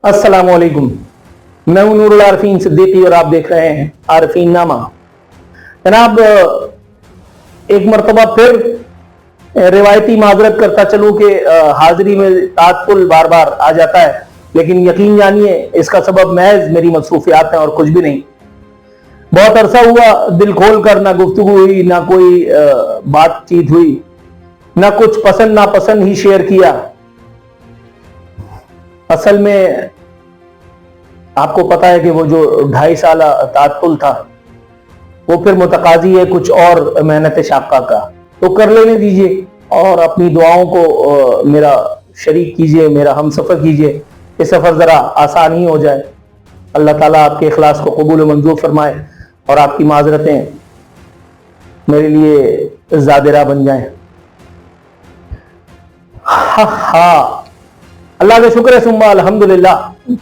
अस्सलाम वालेकुम। मैं हूं नूरुल आरफीन सिद्दीकी और आप देख रहे हैं आरफीन नामा। जनाब, एक मरतबा फिर रिवायती माजरत करता चलूं कि हाजिरी में तात्पुल बार बार आ जाता है, लेकिन यकीन जानिए इसका सबब महज मेरी मसरूफियात हैं और कुछ भी नहीं। बहुत अरसा हुआ दिल खोल कर ना गुफ्तगू हुई, ना कोई बातचीत हुई, ना कुछ पसंद नापसंद ही शेयर किया। असल में आपको पता है कि वो जो 2.5 साल तात्पुल था वो फिर मुतकाजी है कुछ और मेहनत शाक़ा का, तो कर लेने दीजिए और अपनी दुआओं को मेरा शरीक कीजिए, मेरा हम सफ़र कीजिए, ये सफ़र ज़रा आसान ही हो जाए। अल्लाह ताला आपके इखलास को कबूल मंजूर फरमाए और आपकी माजरतें मेरे लिए ज़ादिरा बन जाएं। हाँ, अल्लाह का शुक्र है सुम्मा अल्हम्दुलिल्लाह,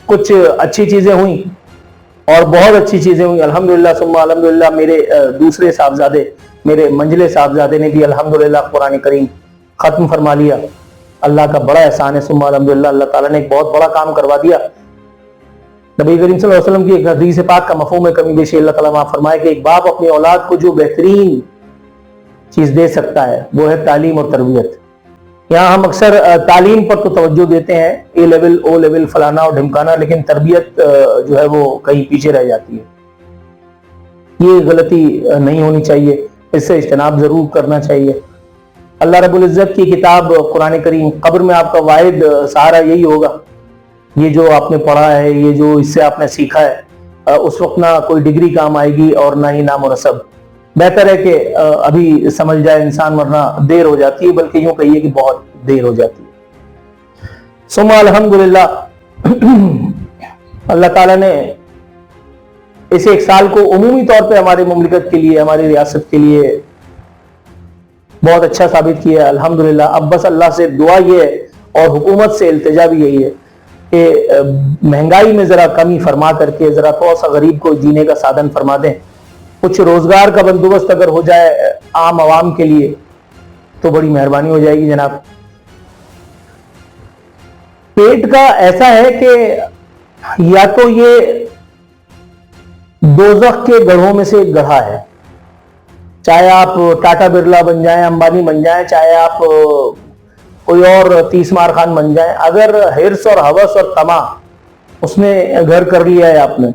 कुछ अच्छी चीजें हुई और बहुत अच्छी चीजें हुई अल्हम्दुलिल्लाह सुम्मा अल्हम्दुलिल्लाह। मेरे दूसरे साहबजादे, मेरे मंजिले साहबजादे ने भी अल्हम्दुलिल्लाह कुरान करीम खत्म फरमा लिया। अल्लाह का बड़ा एहसान है सुम्मा अल्हम्दुलिल्लाह। अल्लाह ताला ने एक बहुत बड़ा काम करवा दिया। नबी करीम सल्लल्लाहु अलैहि वसल्लम की एक हदीस पाक का मफ़हूम है कमी बेशी, अल्लाह ताला माफ फरमाए कि एक बाप अपनी औलाद को जो बेहतरीन चीज दे सकता है वो है तालीम और तरबियत। यहाँ हम अक्सर तालीम पर तो तवज्जो देते हैं, ए लेवल, ओ लेवल, फलाना और ढिमकाना, लेकिन तरबियत जो है वो कहीं पीछे रह जाती है। ये गलती नहीं होनी चाहिए, इससे इज्तनाब जरूर करना चाहिए। अल्लाह रब्बुल इज्जत की किताब कुरान करीम, कब्र में आपका वाहिद सहारा यही होगा, ये जो आपने पढ़ा है, ये जो इससे आपने सीखा है। उस वक्त ना कोई डिग्री काम आएगी और ना ही नाम और नसब। बेहतर है कि अभी समझ जाए इंसान, वरना देर हो जाती है, बल्कि यूं कहिए कि बहुत देर हो जाती है। सुम्मा अल्हम्दुलिल्लाह, अल्लाह ताला ने इस एक साल को उमूमी तौर पे हमारे मुमलिकत के लिए, हमारी रियासत के लिए बहुत अच्छा साबित किया है अल्हम्दुलिल्लाह। अब बस अल्लाह से दुआ ये है और हुकूमत से इल्तिजा भी यही है कि महंगाई में जरा कमी फरमा करके जरा थोड़ा सा गरीब को जीने का साधन फरमा दें। कुछ रोजगार का बंदोबस्त अगर हो जाए आम आवाम के लिए तो बड़ी मेहरबानी हो जाएगी जनाब। पेट का ऐसा है कि या तो ये दोज़ख के गढ़ों में से एक गढ़ा है, चाहे आप टाटा बिरला बन जाएं, अंबानी बन जाएं, चाहे आप कोई और 30 मार खान बन जाएं, अगर हिर्स और हवस और तमा उसने घर कर लिया है आपने,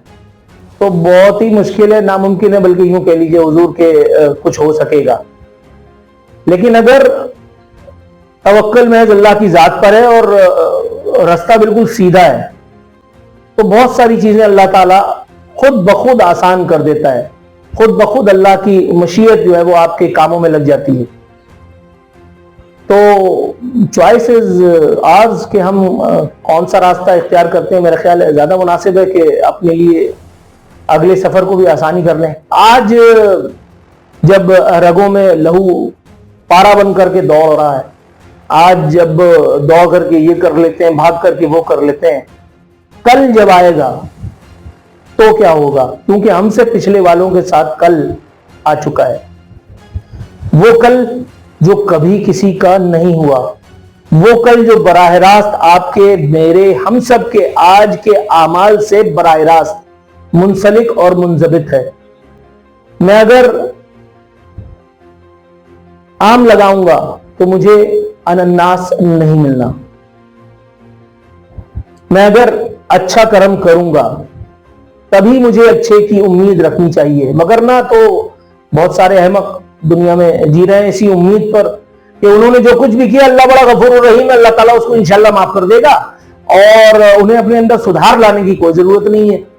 तो बहुत ही मुश्किल है, नामुमकिन है, बल्कि यूं कह लीजिए हुजूर के कुछ हो सकेगा। लेकिन अगर तवक्कुल महज अल्लाह की जात पर है और रास्ता बिल्कुल सीधा है, तो बहुत सारी चीजें अल्लाह ताला खुद ब खुद आसान कर देता है। खुद ब खुद अल्लाह की मशीयत जो है वो आपके कामों में लग जाती है। तो चॉइस इज आर्स कि हम कौन सा रास्ता इख्तियार करते हैं। मेरा ख्याल है ज्यादा मुनासिब है कि अपने लिए अगले सफर को भी आसानी कर लें। आज जब रगों में लहू पारा बन करके दौड़ रहा है, आज जब दौड़ करके ये कर लेते हैं, भाग करके वो कर लेते हैं, कल जब आएगा तो क्या होगा? क्योंकि हमसे पिछले वालों के साथ कल आ चुका है। वो कल जो कभी किसी का नहीं हुआ, वो कल जो बराह रास्त आपके, मेरे, हम सब के आज के आमाल से बराह रास्त मुंसलिक और मुंजबित है। मैं अगर आम लगाऊंगा तो मुझे अनन्नास नहीं मिलना। मैं अगर अच्छा कर्म करूंगा तभी मुझे अच्छे की उम्मीद रखनी चाहिए, मगर ना तो बहुत सारे अहमक दुनिया में जी रहे हैं इसी उम्मीद पर कि उन्होंने जो कुछ भी किया अल्लाह बड़ा गफूर रहीम, अल्लाह ताला उसको इंशाल्लाह माफ कर देगा और उन्हें अपने अंदर सुधार लाने की कोई जरूरत नहीं है।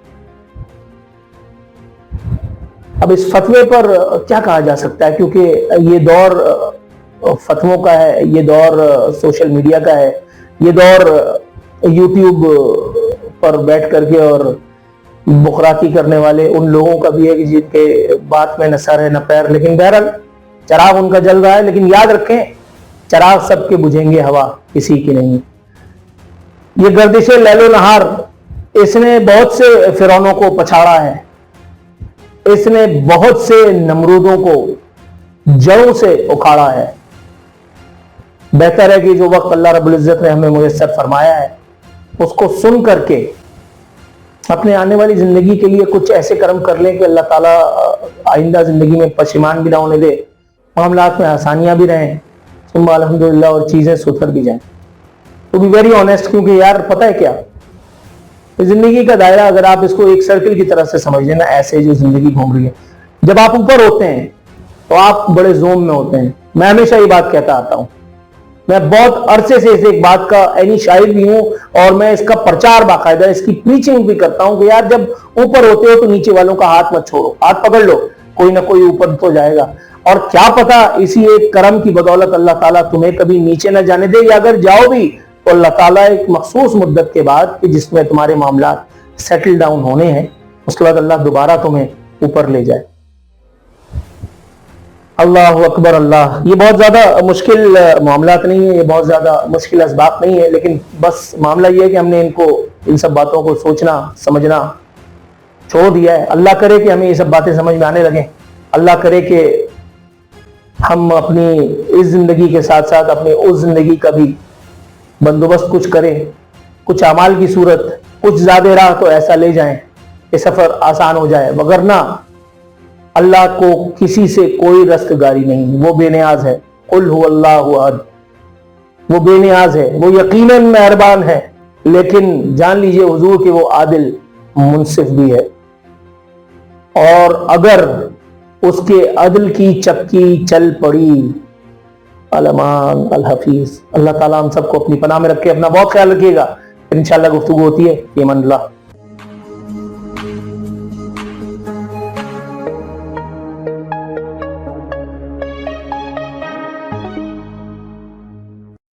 अब इस फतवे पर क्या कहा जा सकता है, क्योंकि ये दौर फतवों का है, ये दौर सोशल मीडिया का है, ये दौर यूट्यूब पर बैठ करके और बुखराकी करने वाले उन लोगों का भी है कि जिनके बात में न सर है न पैर। लेकिन बहरहाल चराग उनका जल रहा है, लेकिन याद रखें चराग सबके बुझेंगे, हवा किसी की नहीं। ये गर्दिशे लैलो नहार, इसने बहुत से फिरौनों को पछाड़ा है, इसने बहुत से नमरूदों को जड़ों से उखाड़ा है। बेहतर है कि जो वक्त अल्लाह रब्बुल इज्जत ने हमें मुयस्सर फरमाया है اس کو سن کر کے اپنے آنے والی زندگی کے لیے کچھ ایسے کرم کر لیں کہ اللہ تعالیٰ آئندہ زندگی میں پشیمان بھی نہ ہونے دے، معاملات میں آسانیاں بھی رہیں، ثم الحمدللہ، اور چیزیں سدھر بھی جائیں. ٹو بی ویری آنیسٹ، کیونکہ یار پتہ ہے کیا، زندگی کا دائرہ اگر آپ اس کو ایک سرکل کی طرح سے سمجھ لینا، ایسے جو زندگی گھوم رہی ہے، جب آپ اوپر ہوتے ہیں تو آپ بڑے زوم میں ہوتے ہیں. میں ہمیشہ یہ بات کہتا آتا ہوں، میں بہت عرصے سے اس ایک بات کا عینی شاہد بھی ہوں، اور میں اس کا پرچار باقاعدہ اس کی پریچنگ بھی کرتا ہوں کہ یار جب اوپر ہوتے ہو تو نیچے والوں کا ہاتھ مت چھوڑو، ہاتھ پکڑ لو، کوئی نہ کوئی اوپر تو جائے گا. اور کیا پتا اسی ایک کرم کی بدولت اللہ تعالیٰ تمہیں کبھی نیچے نہ جانے دے، یا اگر جاؤ بھی تو اللہ تعالیٰ ایک مخصوص مدت کے بعد کہ جس میں تمہارے معاملات سیٹل ڈاؤن ہونے ہیں، اس کے بعد اللہ دوبارہ تمہیں اوپر لے جائے. اللہ اکبر اللہ. یہ بہت زیادہ مشکل معاملات نہیں ہیں، یہ بہت زیادہ مشکل اسباب نہیں ہے، لیکن بس معاملہ یہ ہے کہ ہم نے ان سب باتوں کو سوچنا سمجھنا چھوڑ دیا ہے. اللہ کرے کہ ہمیں یہ سب باتیں سمجھ میں آنے لگیں. اللہ کرے کہ ہم اپنی اس زندگی کے ساتھ ساتھ اپنی اس زندگی کا بھی بندوبست کچھ کریں، کچھ اعمال کی صورت، کچھ زیادہ راہ تو ایسا لے جائیں کہ سفر آسان ہو جائے. وگرنہ اللہ کو کسی سے کوئی رستگاری نہیں، وہ بے نیاز ہے. قل هو اللہ احد، وہ بے نیاز ہے، وہ یقیناً مہربان ہے، لیکن جان لیجئے حضور کہ وہ عادل منصف بھی ہے. اور اگر اس کے عدل کی چکی چل پڑی، الامان الحفیظ. اللہ تعالیٰ ہم سب کو اپنی پناہ میں رکھے. اپنا بہت خیال رکھیے گا. انشاءاللہ گفتگو ہوتی ہے. فی امان اللہ.